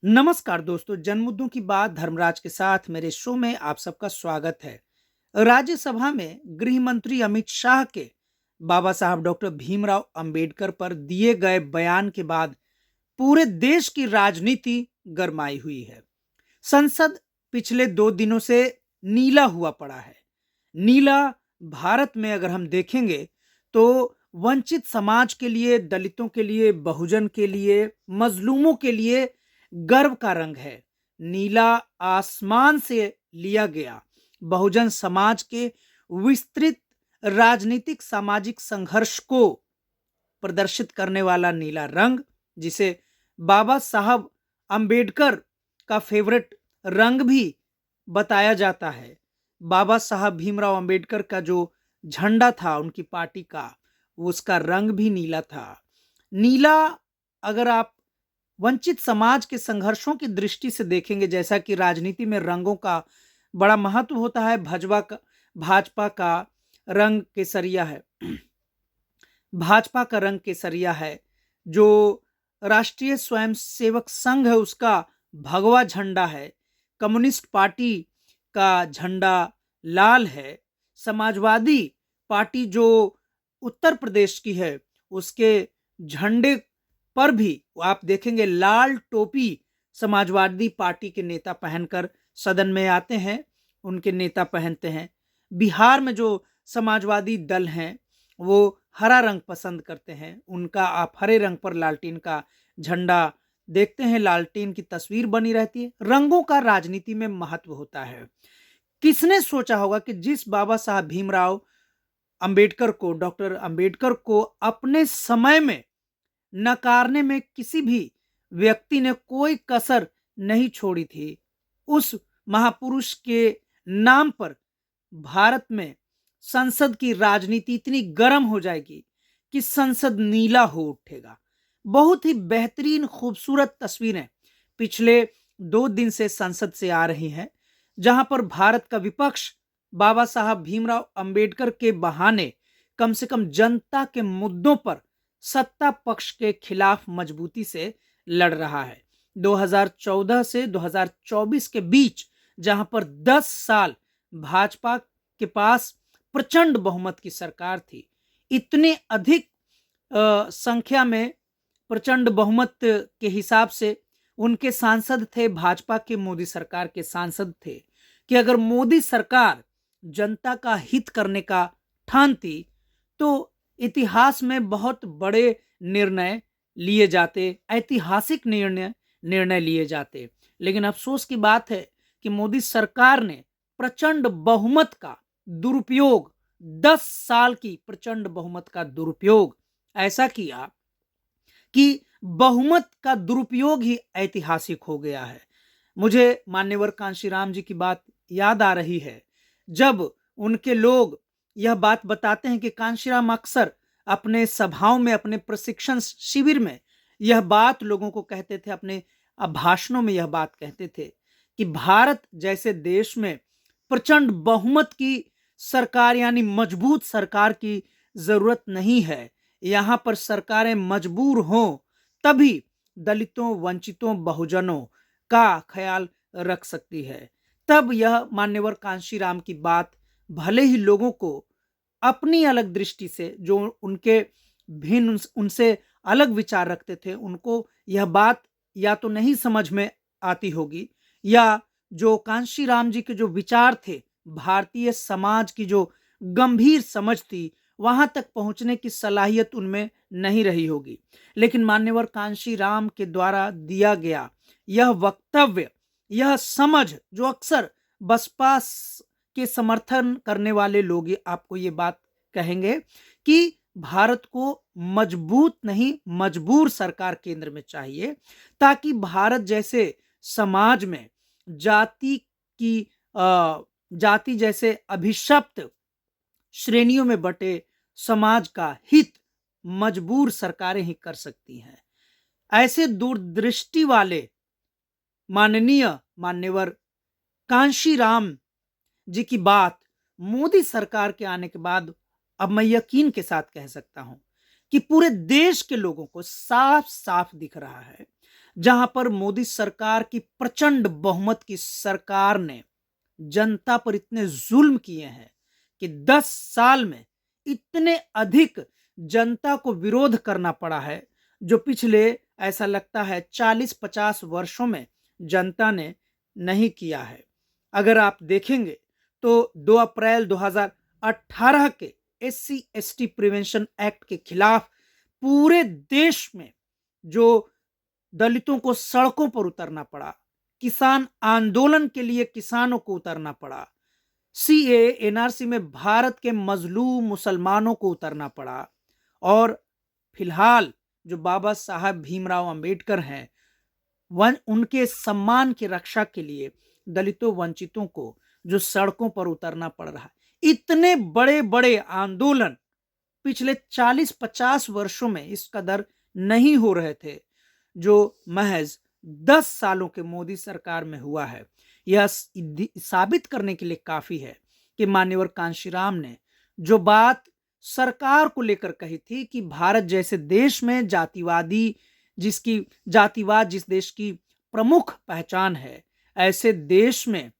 नमस्कार दोस्तों, जन मुद्दों की बात धर्मराज के साथ मेरे शो में आप सबका स्वागत है। राज्यसभा में गृह मंत्री अमित शाह के बाबा साहब डॉक्टर भीमराव अंबेडकर पर दिए गए बयान के बाद पूरे देश की राजनीति गरमाई हुई है। संसद पिछले 2 दिनों से नीला हुआ पड़ा है। नीला भारत में अगर हम देखेंगे तो वंचित समाज के लिए, दलितों के लिए, बहुजन के लिए, मजलूमों के लिए गर्व का रंग है। नीला आसमान से लिया गया बहुजन समाज के विस्तृत राजनीतिक सामाजिक संघर्ष को प्रदर्शित करने वाला नीला रंग, जिसे बाबा साहब अंबेडकर का फेवरेट रंग भी बताया जाता है। बाबा साहब भीमराव अंबेडकर का जो झंडा था उनकी पार्टी का, उसका रंग भी नीला था। नीला अगर आप वंचित समाज के संघर्षों की दृष्टि से देखेंगे, जैसा कि राजनीति में रंगों का बड़ा महत्व होता है। भाजपा का रंग केसरिया है। भाजपा का रंग केसरिया है। जो राष्ट्रीय स्वयंसेवक संघ है उसका भगवा झंडा है। कम्युनिस्ट पार्टी का झंडा लाल है। समाजवादी पार्टी जो उत्तर प्रदेश की है उसके झंडे पर भी आप देखेंगे लाल टोपी समाजवादी पार्टी के नेता पहनकर सदन में आते हैं, उनके नेता पहनते हैं। बिहार में जो समाजवादी दल हैं वो हरा रंग पसंद करते हैं, उनका आप हरे रंग पर लालटेन का झंडा देखते हैं, लालटेन की तस्वीर बनी रहती है। रंगों का राजनीति में महत्व होता है। किसने सोचा होगा कि जिस बाबा साहब भीमराव अंबेडकर को, डॉक्टर अंबेडकर को अपने समय में नकारने में किसी भी व्यक्ति ने कोई कसर नहीं छोड़ी थी, उस महापुरुष के नाम पर भारत में संसद की राजनीति इतनी गर्म हो जाएगी कि संसद नीला हो उठेगा। बहुत ही बेहतरीन खूबसूरत तस्वीरें पिछले 2 दिन से संसद से आ रही हैं, जहां पर भारत का विपक्ष बाबा साहब भीमराव अंबेडकर के बहाने कम से कम जनता के मुद्दों पर सत्ता पक्ष के खिलाफ मजबूती से लड़ रहा है। 2014 से 2024 के बीच जहां पर 10 साल भाजपा के पास प्रचंड बहुमत की सरकार थी, इतने अधिक संख्या में प्रचंड बहुमत के हिसाब से उनके सांसद थे, भाजपा के मोदी सरकार के सांसद थे, कि अगर मोदी सरकार जनता का हित करने का ठानती तो इतिहास में बहुत बड़े निर्णय लिए जाते, ऐतिहासिक निर्णय लिए जाते। लेकिन अफसोस की बात है कि मोदी सरकार ने प्रचंड बहुमत का दुरुपयोग, 10 साल की प्रचंड बहुमत का दुरुपयोग ऐसा किया कि बहुमत का दुरुपयोग ही ऐतिहासिक हो गया है। मुझे मान्यवर कांशीराम जी की बात याद आ रही है, जब उनके लोग यह बात बताते हैं कि कांशीराम अक्सर अपने सभाओं में, अपने प्रशिक्षण शिविर में यह बात लोगों को कहते थे, अपने भाषणों में यह बात कहते थे कि भारत जैसे देश में प्रचंड बहुमत की सरकार यानी मजबूत सरकार की जरूरत नहीं है। यहां पर सरकारें मजबूर हों तभी दलितों, वंचितों, बहुजनों का ख्याल रख सकती है। तब यह मान्यवर कांशीराम की बात भले ही लोगों को अपनी अलग दृष्टि से, जो उनके भिन्न, उनसे अलग विचार रखते थे, उनको यह बात या तो नहीं समझ में आती होगी, या जो कांशीराम जी के जो विचार थे, भारतीय समाज की जो गंभीर समझ थी, वहां तक पहुंचने की सलाहियत उनमें नहीं रही होगी। लेकिन मान्यवर कांशीराम के द्वारा दिया गया यह वक्तव्य, यह समझ, जो अक्सर बसपा के समर्थन करने वाले लोग आपको ये बात कहेंगे कि भारत को मजबूत नहीं मजबूर सरकार केंद्र में चाहिए, ताकि भारत जैसे समाज में जाति जैसे अभिशप्त श्रेणियों में बटे समाज का हित मजबूर सरकारें ही कर सकती हैं। ऐसे दूरदृष्टि वाले माननीय मान्यवर कांशीराम जी की बात मोदी सरकार के आने के बाद अब मैं यकीन के साथ कह सकता हूं कि पूरे देश के लोगों को साफ साफ दिख रहा है। जहां पर मोदी सरकार की प्रचंड बहुमत की सरकार ने जनता पर इतने जुल्म किए हैं कि 10 साल में इतने अधिक जनता को विरोध करना पड़ा है, जो पिछले ऐसा लगता है 40-50 वर्षों में जनता ने नहीं किया है। अगर आप देखेंगे तो 2 अप्रैल 2018 के एससी एसटी प्रिवेंशन एक्ट के खिलाफ पूरे देश में जो दलितों को सड़कों पर उतरना पड़ा, किसान आंदोलन के लिए किसानों को उतरना पड़ा, सीए एनआरसी में भारत के मजलूम मुसलमानों को उतरना पड़ा, और फिलहाल जो बाबा साहब भीमराव अंबेडकर हैं, उनके सम्मान की रक्षा के लिए दलितों वंचितों को जो सड़कों पर उतरना पड़ रहा है। इतने बड़े बड़े आंदोलन पिछले 40-50 वर्षों में इस कदर नहीं हो रहे थे, जो महज 10 सालों के मोदी सरकार में हुआ है। यह साबित करने के लिए काफी है कि मान्यवर कांशीराम ने जो बात सरकार को लेकर कही थी कि भारत जैसे देश में जातिवाद जिस देश की प्रमुख पहचान है, ऐसे देश में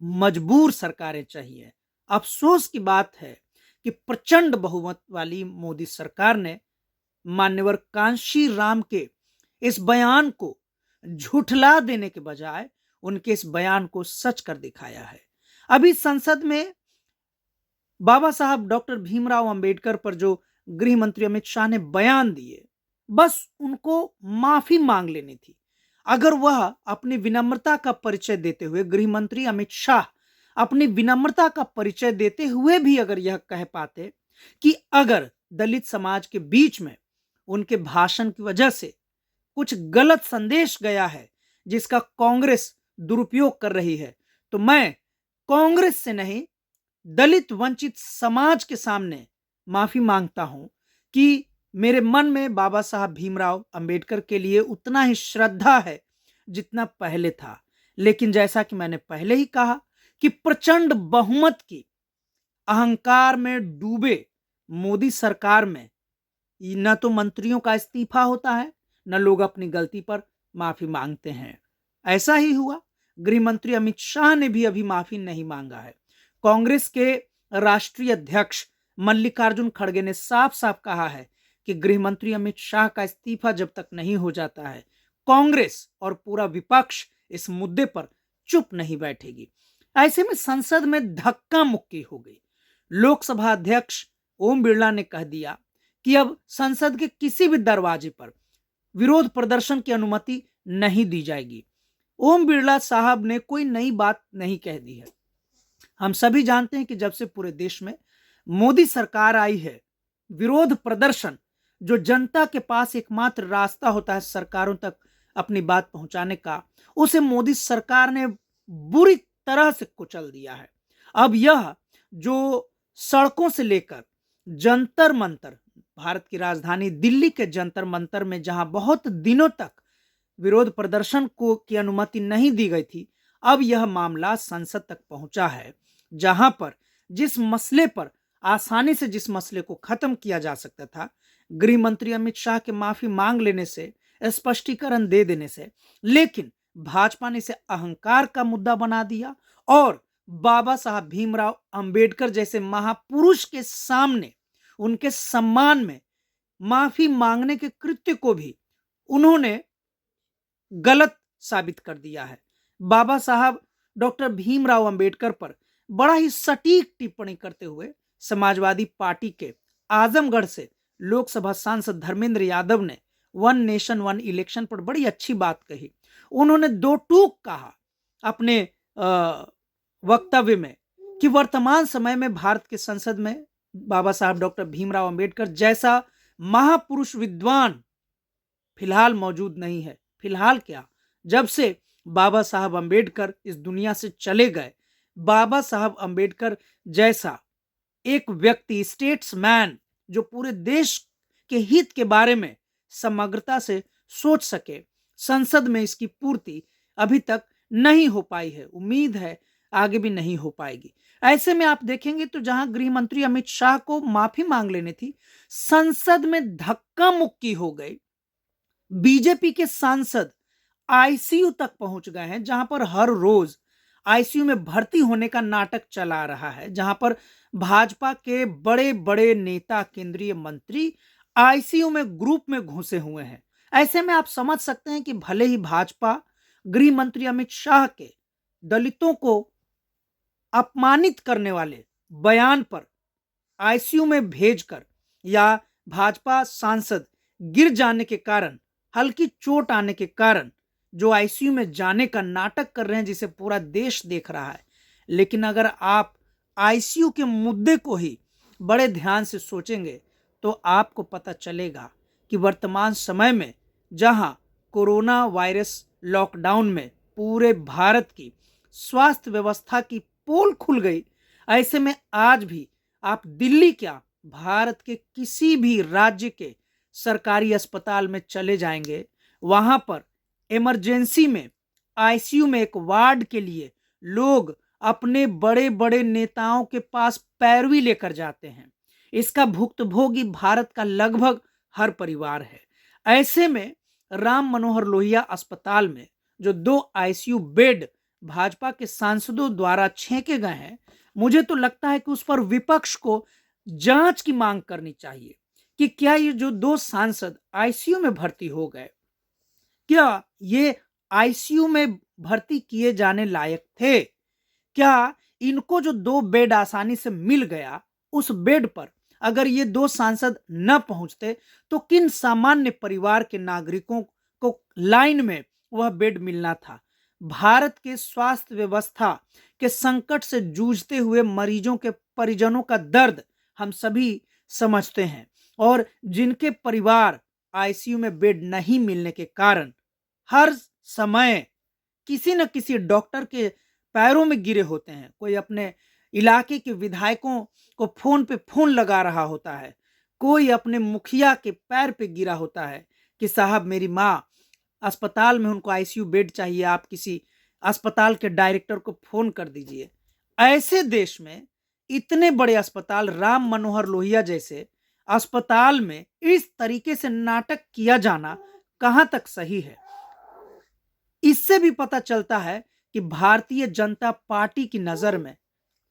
मजबूर सरकारें चाहिए। अफसोस की बात है कि प्रचंड बहुमत वाली मोदी सरकार ने मान्यवर कांशीराम के इस बयान को झुठला देने के बजाय उनके इस बयान को सच कर दिखाया है। अभी संसद में बाबा साहब डॉक्टर भीमराव अंबेडकर पर जो गृह मंत्री अमित शाह ने बयान दिए, बस उनको माफी मांग लेनी थी। अगर वह अपनी विनम्रता का परिचय देते हुए, गृह मंत्री अमित शाह अपनी विनम्रता का परिचय देते हुए भी अगर यह कह पाते कि अगर दलित समाज के बीच में उनके भाषण की वजह से कुछ गलत संदेश गया है जिसका कांग्रेस दुरुपयोग कर रही है, तो मैं कांग्रेस से नहीं, दलित वंचित समाज के सामने माफी मांगता हूं कि मेरे मन में बाबा साहब भीमराव अंबेडकर के लिए उतना ही श्रद्धा है जितना पहले था। लेकिन जैसा कि मैंने पहले ही कहा कि प्रचंड बहुमत की अहंकार में डूबे मोदी सरकार में न तो मंत्रियों का इस्तीफा होता है, न लोग अपनी गलती पर माफी मांगते हैं। ऐसा ही हुआ, गृह मंत्री अमित शाह ने भी अभी माफी नहीं मांगा है। कांग्रेस के राष्ट्रीय अध्यक्ष मल्लिकार्जुन खड़गे ने साफ साफ कहा है कि गृह मंत्री अमित शाह का इस्तीफा जब तक नहीं हो जाता है, कांग्रेस और पूरा विपक्ष इस मुद्दे पर चुप नहीं बैठेगी। ऐसे में संसद में धक्का मुक्की हो गई। लोकसभा अध्यक्ष ओम बिरला ने कह दिया कि अब संसद के किसी भी दरवाजे पर विरोध प्रदर्शन की अनुमति नहीं दी जाएगी। ओम बिरला साहब ने कोई नई बात नहीं कह दी है। हम सभी जानते हैं कि जब से पूरे देश में मोदी सरकार आई है, विरोध प्रदर्शन जो जनता के पास एकमात्र रास्ता होता है सरकारों तक अपनी बात पहुंचाने का, उसे मोदी सरकार ने बुरी तरह से कुचल दिया है। अब यह जो सड़कों से लेकर जंतर मंतर, भारत की राजधानी दिल्ली के जंतर मंतर में जहां बहुत दिनों तक विरोध प्रदर्शन को की अनुमति नहीं दी गई थी, अब यह मामला संसद तक पहुंचा है, जहां पर जिस मसले को खत्म किया जा सकता था, गृह मंत्री अमित शाह के माफी मांग लेने से, स्पष्टीकरण दे देने से, लेकिन भाजपा ने इसे अहंकार का मुद्दा बना दिया और बाबा साहब भीमराव अंबेडकर जैसे महापुरुष के सामने उनके सम्मान में माफी मांगने के कृत्य को भी उन्होंने गलत साबित कर दिया है। बाबा साहब डॉक्टर भीमराव अंबेडकर पर बड़ा ही सटीक टिप्पणी करते हुए समाजवादी पार्टी के आजमगढ़ से लोकसभा सांसद धर्मेंद्र यादव ने वन नेशन वन इलेक्शन पर बड़ी अच्छी बात कही। उन्होंने दो टूक कहा अपने वक्तव्य में कि वर्तमान समय में भारत के संसद में बाबा साहब डॉक्टर भीमराव अंबेडकर जैसा महापुरुष विद्वान फिलहाल मौजूद नहीं है। फिलहाल क्या, जब से बाबा साहब अंबेडकर इस दुनिया से चले गए, बाबा साहब अंबेडकर जैसा एक व्यक्ति, स्टेट्समैन, जो पूरे देश के हित के बारे में समग्रता से सोच सके, संसद में इसकी पूर्ति अभी तक नहीं हो पाई है। उम्मीद है आगे भी नहीं हो पाएगी। ऐसे में आप देखेंगे तो जहां गृह मंत्री अमित शाह को माफी मांग लेनी थी, संसद में धक्का मुक्की हो गई। बीजेपी के सांसद आईसीयू तक पहुंच गए हैं, जहां पर हर रोज आईसीयू में भर्ती होने का नाटक चला रहा है, जहां पर भाजपा के बड़े बड़े नेता, केंद्रीय मंत्री आईसीयू में ग्रुप में घुसे हुए हैं। ऐसे में आप समझ सकते हैं कि भले ही भाजपा गृह मंत्री अमित शाह के दलितों को अपमानित करने वाले बयान पर आईसीयू में भेजकर या भाजपा सांसद गिर जाने के कारण, हल्की चोट आने के कारण जो आईसीयू में जाने का नाटक कर रहे हैं, जिसे पूरा देश देख रहा है, लेकिन अगर आप आईसीयू के मुद्दे को ही बड़े ध्यान से सोचेंगे तो आपको पता चलेगा कि वर्तमान समय में जहां कोरोना वायरस लॉकडाउन में पूरे भारत की स्वास्थ्य व्यवस्था की पोल खुल गई, ऐसे में आज भी आप दिल्ली क्या, भारत के किसी भी राज्य के सरकारी अस्पताल में चले जाएंगे, वहां पर इमरजेंसी में आईसीयू में एक वार्ड के लिए लोग अपने बड़े बड़े नेताओं के पास पैरवी लेकर जाते हैं। इसका भुक्तभोगी भारत का लगभग हर परिवार है। ऐसे में राम मनोहर लोहिया अस्पताल में जो 2 आईसीयू बेड भाजपा के सांसदों द्वारा छेके गए हैं, मुझे तो लगता है कि उस पर विपक्ष को जांच की मांग करनी चाहिए कि क्या ये जो 2 सांसद आईसीयू में भर्ती हो गए, क्या ये आईसीयू में भर्ती किए जाने लायक थे? क्या इनको जो 2 बेड आसानी से मिल गया, उस बेड पर अगर ये 2 सांसद न पहुंचते तो किन सामान्य परिवार के नागरिकों को लाइन में वह बेड मिलना था? भारत के स्वास्थ्य व्यवस्था के संकट से जूझते हुए मरीजों के परिजनों का दर्द हम सभी समझते हैं, और जिनके परिवार आईसीयू में बेड नहीं मिलने के कारण हर समय किसी न किसी डॉक्टर के पैरों में गिरे होते हैं। कोई अपने इलाके के विधायकों को फोन पे फोन लगा रहा होता है, कोई अपने मुखिया के पैर पे गिरा होता है कि साहब मेरी माँ अस्पताल में, उनको आईसीयू बेड चाहिए, आप किसी अस्पताल के डायरेक्टर को फोन कर दीजिए। ऐसे देश में इतने बड़े अस्पताल, राम मनोहर लोहिया जैसे अस्पताल में इस तरीके से नाटक किया जाना कहां तक सही है? इससे भी पता चलता है कि भारतीय जनता पार्टी की नजर में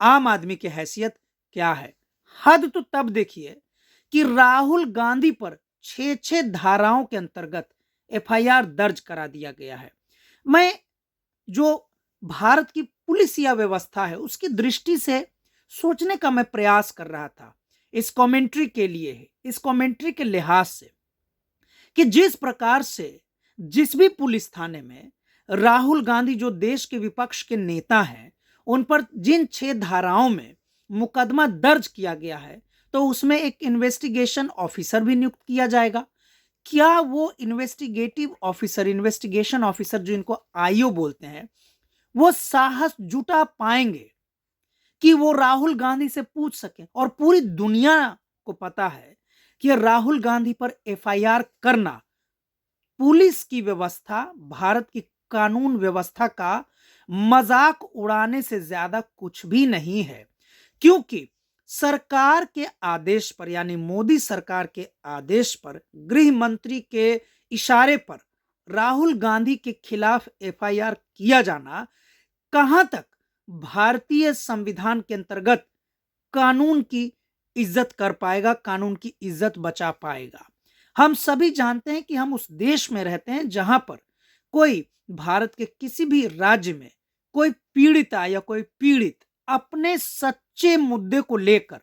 आम आदमी की हैसियत क्या है। हद तो तब देखिए कि राहुल गांधी पर 6 धाराओं के अंतर्गत एफआईआर दर्ज करा दिया गया है। मैं जो भारत की पुलिस या व्यवस्था है उसकी दृष्टि से सोचने का मैं प्रयास कर रहा था, इस कमेंट्री के लिए है, इस कमेंट्री के लिहाज से, कि जिस प्रकार से जिस भी पुलिस थाने में राहुल गांधी जो देश के विपक्ष के नेता हैं, उन पर जिन 6 धाराओं में मुकदमा दर्ज किया गया है, तो उसमें एक इन्वेस्टिगेशन ऑफिसर भी नियुक्त किया जाएगा। क्या वो इन्वेस्टिगेटिव ऑफिसर, इन्वेस्टिगेशन ऑफिसर जो इनको आईओ बोलते हैं, वो साहस जुटा पाएंगे कि वो राहुल गांधी से पूछ सके? और पूरी दुनिया को पता है कि राहुल गांधी पर एफआईआर करना पुलिस की व्यवस्था, भारत की कानून व्यवस्था का मजाक उड़ाने से ज्यादा कुछ भी नहीं है। क्योंकि सरकार के आदेश पर, यानी मोदी सरकार के आदेश पर, गृह मंत्री के इशारे पर राहुल गांधी के खिलाफ एफआईआर किया जाना कहां तक भारतीय संविधान के अंतर्गत कानून की इज्जत कर पाएगा, कानून की इज्जत बचा पाएगा? हम सभी जानते हैं कि हम उस देश में रहते हैं जहां पर कोई भारत के किसी भी राज्य में कोई पीड़िता या कोई पीड़ित अपने सच्चे मुद्दे को लेकर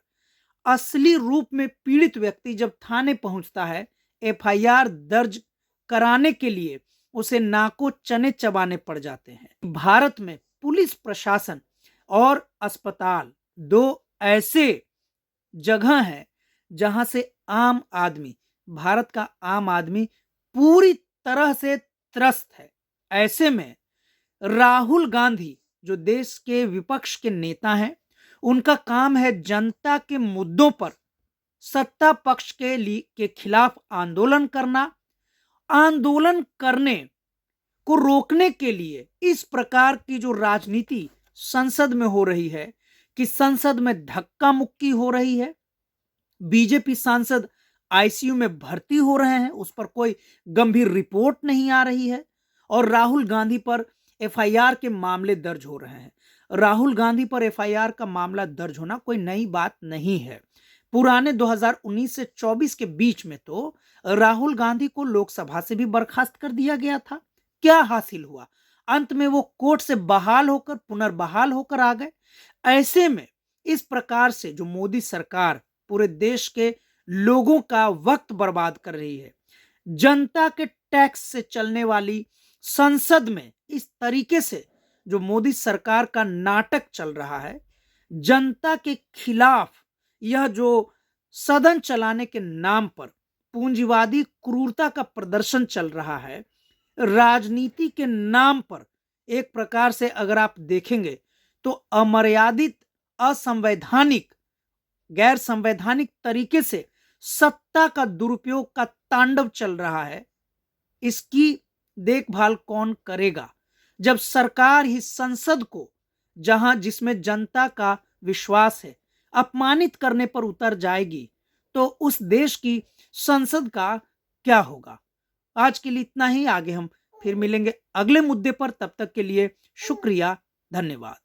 असली रूप में पीड़ित व्यक्ति जब थाने पहुंचता है, एफआईआर दर्ज कराने के लिए उसे नाको चने चबाने पड़ जाते हैं। भारत में पुलिस प्रशासन और अस्पताल 2 ऐसे जगह है जहां से आम आदमी, भारत का आम आदमी पूरी तरह से त्रस्त है। ऐसे में राहुल गांधी जो देश के विपक्ष के नेता हैं, उनका काम है जनता के मुद्दों पर सत्ता पक्ष के खिलाफ आंदोलन करना। आंदोलन करने को रोकने के लिए इस प्रकार की जो राजनीति संसद में हो रही है, कि संसद में धक्का मुक्की हो रही है, बीजेपी सांसद आईसीयू में भर्ती हो रहे हैं, उस पर कोई गंभीर रिपोर्ट नहीं आ रही है। और राहुल गांधी पर एफआईआर के मामले दर्ज हो रहे हैं। राहुल गांधी पर एफआईआर का मामला दर्ज होना कोई नई बात नहीं है। पुराने 2019 से 24 के बीच में तो राहुल गांधी को लोकसभा से भी बर्खास्त कर दिया गया था। क्या हासिल हुआ? अंत में वो कोर्ट से बहाल होकर पुनर्बहाल होकर आ गए। ऐसे में इस प्रकार से जो मोदी सरकार पूरे देश के लोगों का वक्त बर्बाद कर रही है, जनता के टैक्स से चलने वाली संसद में इस तरीके से जो मोदी सरकार का नाटक चल रहा है, जनता के खिलाफ यह जो सदन चलाने के नाम पर पूंजीवादी क्रूरता का प्रदर्शन चल रहा है, राजनीति के नाम पर एक प्रकार से अगर आप देखेंगे तो अमर्यादित, असंवैधानिक, गैर संवैधानिक तरीके से सत्ता का दुरुपयोग का तांडव चल रहा है। इसकी देखभाल कौन करेगा जब सरकार ही संसद को, जहां जिसमें जनता का विश्वास है, अपमानित करने पर उतर जाएगी, तो उस देश की संसद का क्या होगा? आज के लिए इतना ही। आगे हम फिर मिलेंगे अगले मुद्दे पर। तब तक के लिए शुक्रिया, धन्यवाद।